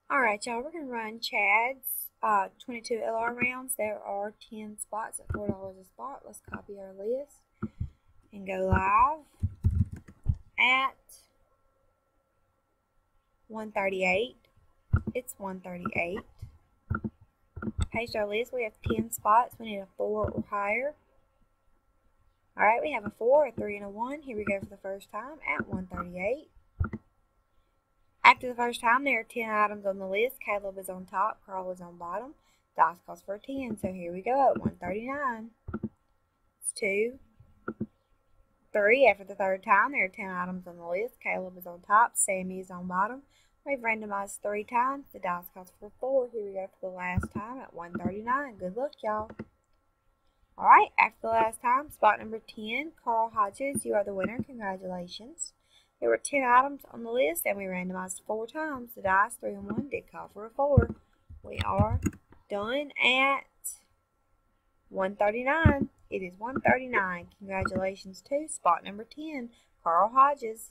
Alright, y'all, we're going to run Chad's 22 LR rounds. There are 10 spots at $4 a spot. Let's copy our list and go live at 138. It's 138. Paste our list. We have 10 spots. We need a 4 or higher. Alright, we have a 4, a 3, and a 1. Here we go for the first time at 138. After the first time, there are 10 items on the list. Caleb is on top, Carl is on bottom. Dice calls for a 10, so here we go at 139. It's 2, 3. After the third time, there are 10 items on the list. Caleb is on top, Sammy is on bottom. We've randomized 3 times. The dice calls for 4. Here we go for the last time at 139. Good luck, y'all. Alright, after the last time, spot number 10, Carl Hodges, you are the winner. Congratulations. There were 10 items on the list, and we randomized 4 times. The dice, 3 and 1, did call for a 4. We are done at 139. It is 139. Congratulations to spot number 10, Carl Hodges.